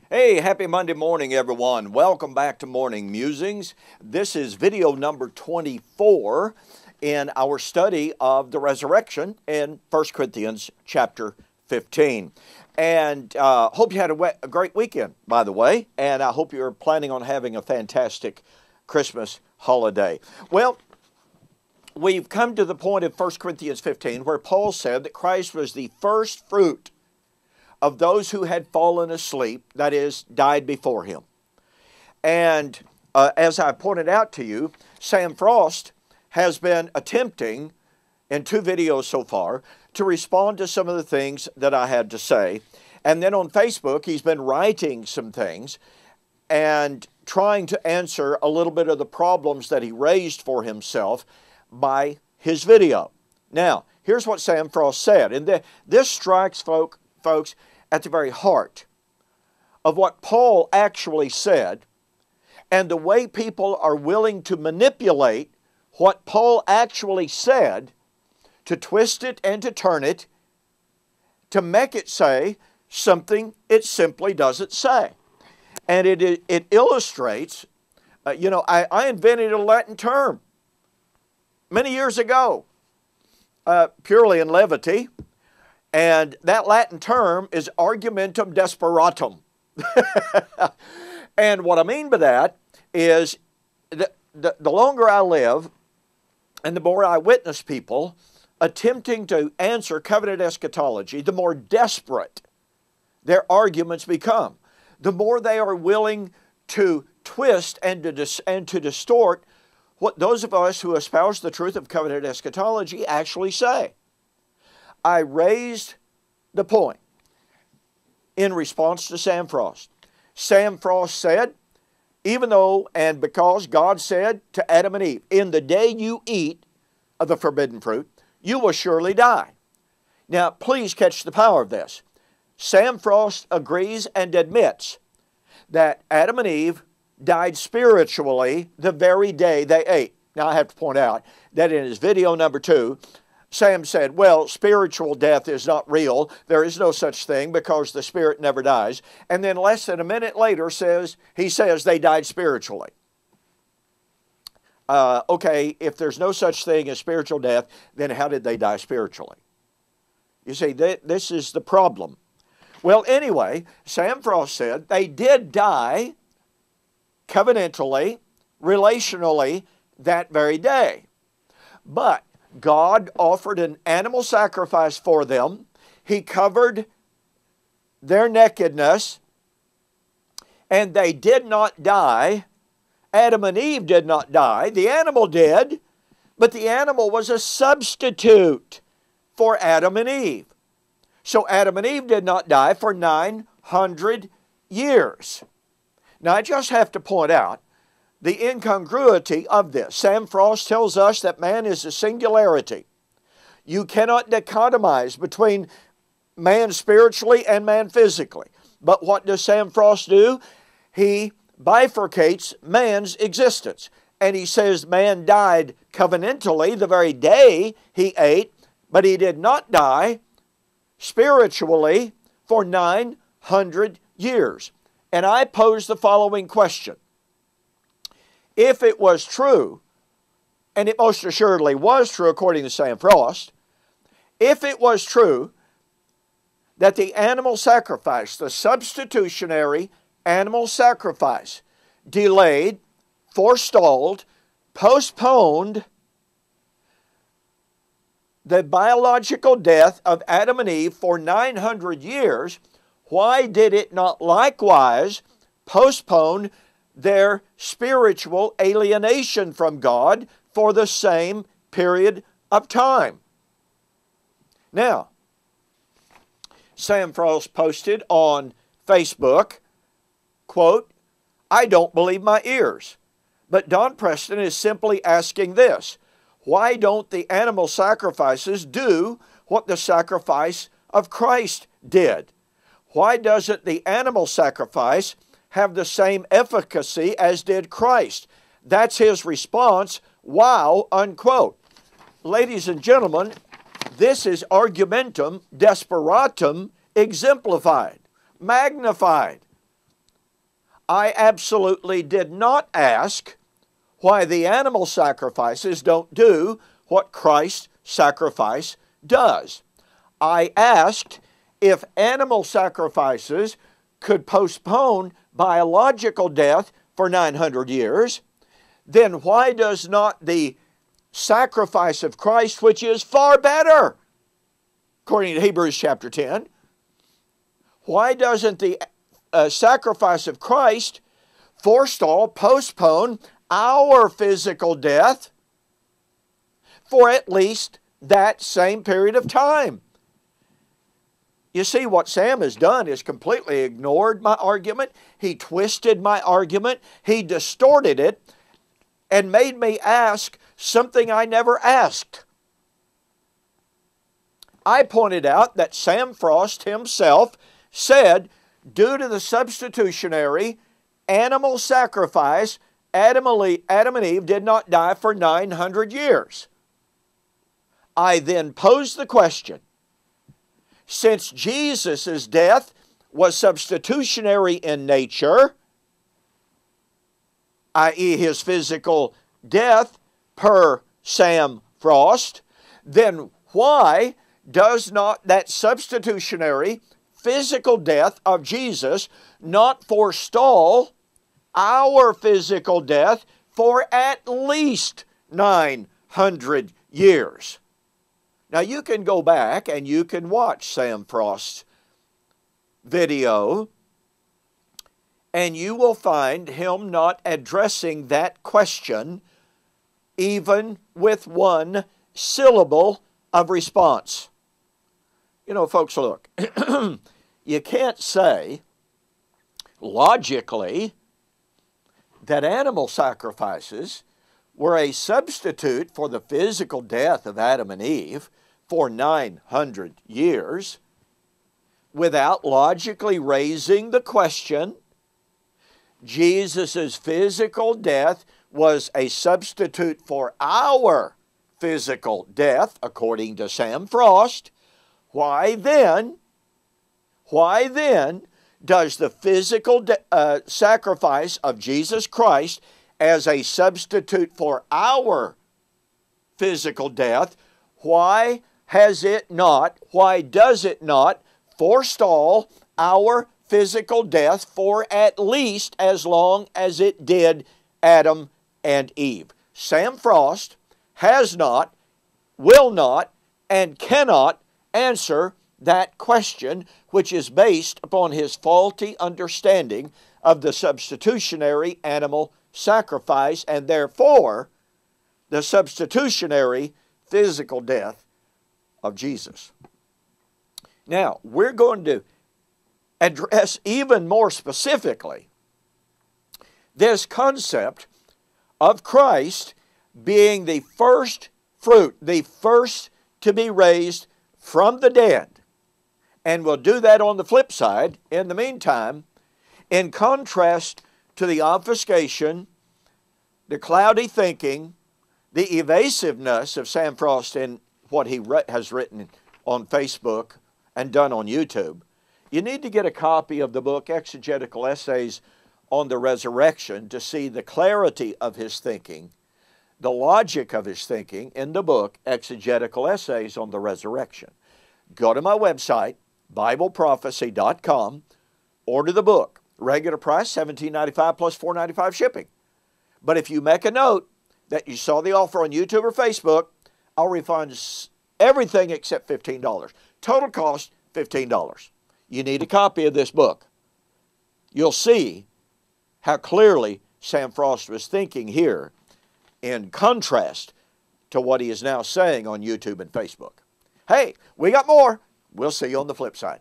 Hey, happy Monday morning, everyone. Welcome back to Morning Musings. This is video number 24 in our study of the resurrection in 1 Corinthians chapter 15. And hope you had a great weekend, by the way, and I hope you're planning on having a fantastic Christmas holiday. Well, we've come to the point of 1 Corinthians 15 where Paul said that Christ was the first fruit of those who had fallen asleep, that is, died before him. And as I pointed out to you, Sam Frost has been attempting, in 2 videos so far, to respond to some of the things that I had to say. And then on Facebook, he's been writing some things and trying to answer a little bit of the problems that he raised for himself by his video. Now, here's what Sam Frost said, and this strikes folks at the very heart of what Paul actually said and the way people are willing to manipulate what Paul actually said to twist it and to turn it to make it say something it simply doesn't say. And it illustrates, I invented a Latin term many years ago, purely in levity. And that Latin term is argumentum desperatum. And what I mean by that is the longer I live and the more I witness people attempting to answer covenant eschatology, the more desperate their arguments become. The more they are willing to twist and to distort what those of us who espouse the truth of covenant eschatology actually say. I raised the point in response to Sam Frost. Sam Frost said, even though and because God said to Adam and Eve, in the day you eat of the forbidden fruit, you will surely die. Now, please catch the power of this. Sam Frost agrees and admits that Adam and Eve died spiritually the very day they ate. Now, I have to point out that in his video number 2, Sam said, well, spiritual death is not real. There is no such thing because the spirit never dies. And then less than a minute later he says they died spiritually. Okay, if there's no such thing as spiritual death, then how did they die spiritually? You see, this is the problem. Well, anyway, Sam Frost said they did die covenantally, relationally, that very day. But God offered an animal sacrifice for them. He covered their nakedness, and they did not die. Adam and Eve did not die. The animal did, but the animal was a substitute for Adam and Eve. So Adam and Eve did not die for 900 years. Now, I just have to point out the incongruity of this. Sam Frost tells us that man is a singularity. You cannot dichotomize between man spiritually and man physically. But what does Sam Frost do? He bifurcates man's existence. And he says man died covenantally the very day he ate, but he did not die spiritually for 900 years. And I pose the following question. If it was true, and it most assuredly was true according to Sam Frost, if it was true that the animal sacrifice, the substitutionary animal sacrifice, delayed, forestalled, postponed the biological death of Adam and Eve for 900 years, why did it not likewise postpone their spiritual alienation from God for the same period of time? Now, Sam Frost posted on Facebook, quote, I don't believe my ears. But Don Preston is simply asking this, why don't the animal sacrifices do what the sacrifice of Christ did? Why doesn't the animal sacrifice have the same efficacy as did Christ? That's his response, wow, unquote. Ladies and gentlemen, this is argumentum desperatum exemplified, magnified. I absolutely did not ask why the animal sacrifices don't do what Christ's sacrifice does. I asked if animal sacrifices could postpone biological death for 900 years, then why does not the sacrifice of Christ, which is far better, according to Hebrews chapter 10, why doesn't the sacrifice of Christ forestall, postpone our physical death for at least that same period of time? You see, what Sam has done is completely ignored my argument. He twisted my argument. He distorted it and made me ask something I never asked. I pointed out that Sam Frost himself said, due to the substitutionary animal sacrifice, Adam and Eve did not die for 900 years. I then posed the question, since Jesus' death was substitutionary in nature, i.e. his physical death per Sam Frost, then why does not that substitutionary physical death of Jesus not forestall our physical death for at least 900 years? Now you can go back and you can watch Sam Frost's video, and you will find him not addressing that question even with one syllable of response. You know, folks, look, you can't say logically that animal sacrifices were a substitute for the physical death of Adam and Eve for 900 years without logically raising the question, Jesus' physical death was a substitute for our physical death, according to Sam Frost. Why then does the physical sacrifice of Jesus Christ as a substitute for our physical death, why does it not forestall our physical death for at least as long as it did Adam and Eve? Sam Frost has not, will not, and cannot answer that question, which is based upon his faulty understanding of the substitutionary animal sacrifice and therefore the substitutionary physical death of Jesus. Now, we're going to address even more specifically this concept of Christ being the first fruit, the first to be raised from the dead. And we'll do that on the flip side. In the meantime, in contrast to the obfuscation, the cloudy thinking, the evasiveness of Sam Frost in what he has written on Facebook and done on YouTube, you need to get a copy of the book Exegetical Essays on the Resurrection to see the clarity of his thinking, the logic of his thinking in the book Exegetical Essays on the Resurrection. Go to my website, BibleProphecy.com, order the book. Regular price, $17.95 plus $4.95 shipping. But if you make a note that you saw the offer on YouTube or Facebook, I'll refund everything except $15. Total cost, $15. You need a copy of this book. You'll see how clearly Sam Frost was thinking here in contrast to what he is now saying on YouTube and Facebook. Hey, we got more. We'll see you on the flip side.